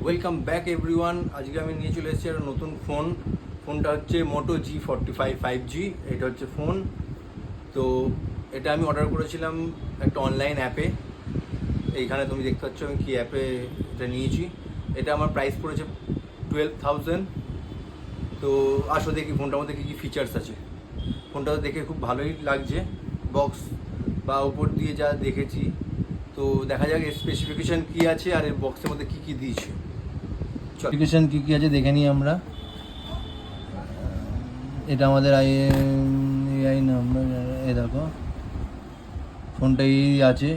Welcome back everyone. আজকে আমি নিয়ে চলে এসেছি একটা নতুন ফোনটা হচ্ছে মোটো G45 5G। এটা হচ্ছে ফোন। তো এটা আমি অর্ডার করেছিলাম একটা অনলাইন অ্যাপে। এইখানে তুমি দেখতে পাচ্ছ আমি কী অ্যাপে এটা নিয়েছি। এটা আমার প্রাইস পড়েছে 12,000। তো আসো দেখি ফোনটার মধ্যে কী কী ফিচার্স আছে। ফোনটা দেখে খুব ভালোই লাগছে, বক্স বা উপর দিয়ে যা দেখেছি। তো দেখা যাক এর স্পেসিফিকেশান কী আছে আর এর বক্সের মধ্যে কী কী দিয়েছে। স্পেসিফিকেশান কী কী আছে দেখে নিই আমরা। এটা আমাদের আই নাম্বার, এ দেখো ফোনটা এই আছে,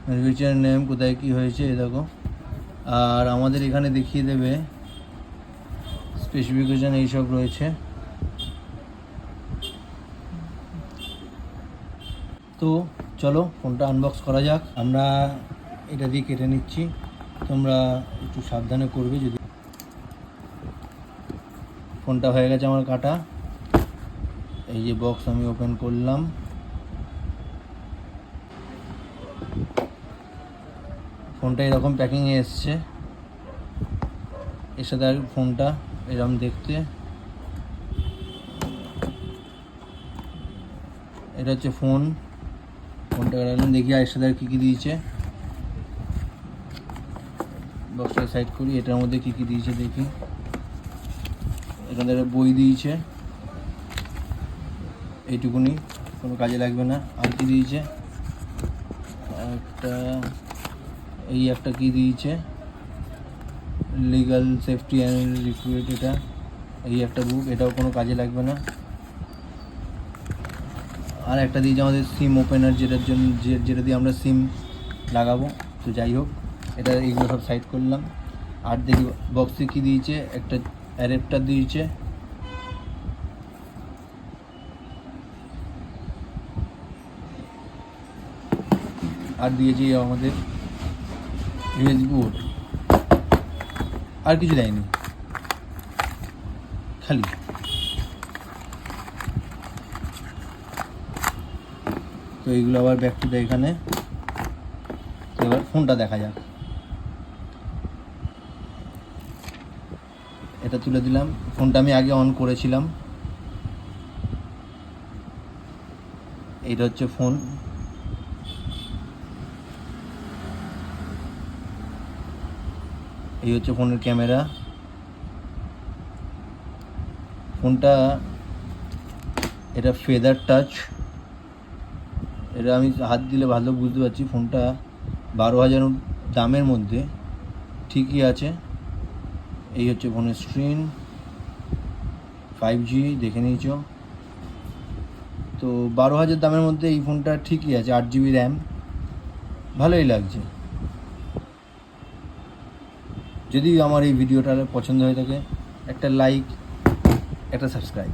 ম্যানুফ্যাকচারার নেম, কোথায় কী হয়েছে এ দেখো। আর আমাদের এখানে দেখিয়ে দেবে স্পেসিফিকেশান এইসব রয়েছে। তো চলো ফোনটা আনবক্স করা যাক। আমরা এটা দিয়ে কেটে নিচ্ছি, তোমরা একটু সাবধানে করবে। যদি ফোনটা হয়ে গেছে আমার কাটা, এই যে বক্স আমি ওপেন করলাম। ফোনটা এরকম প্যাকিংয়ে এসছে, এর সাথে আর ফোনটা এরকম দেখতে। এটা হচ্ছে ফোনটা রাখলাম, দেখি আর এর সাথে আর কী কী দিয়েছে। বক্সটা সাইড করি, এটার মধ্যে কী কী দিয়েছে দেখি। এখানে একটা বই দিয়েছে, এইটুকুনি, কোনো কাজে লাগবে না। আর কি দিয়েছে, একটা কি দিয়েছে, লিগাল সেফটি অ্যান্ড রিক্রুট, এটা এই একটা বুক, এটাও কোনো কাজে লাগবে না। আর একটা দিয়েছে আমাদের সিম ওপেনার, যেটা দিয়ে আমরা সিম লাগাবো। তো যাই হোক, এটা এইগুলো সব সাইড করলাম। আর দেখি বক্সে কী দিয়েছে, একটা অ্যাডাপ্টার দিয়েছে, আর দিয়েছি আমাদের ইউএসবি পোর্ট। আর কিছু দেয়নি, খালি। তো এইগুলো আবার ব্যাক টু দেয় এখানে। তো এবার ফোনটা দেখা যাক। এটা তুলে দিলাম, ফোনটা আমি আগে অন করেছিলাম। এইটা হচ্ছে ফোন। এই হচ্ছে ফোনের ক্যামেরা। ফোনটা এটা ফেদার টাচ, এটা আমি হাত দিলে ভালো বুঝতে পারছি। ফোনটা 12,000 দামের মধ্যে ঠিকই আছে। এই হচ্ছে ফোনের স্ক্রিন, 5G দেখে নিয়েছ। তো 12,000 দামের মধ্যে এই ফোনটা ঠিকই আছে, 8GB র্যাম, ভালোই লাগছে। যদি আমার এই ভিডিওটা পছন্দ হয়ে থাকে, একটা লাইক, একটা সাবস্ক্রাইব।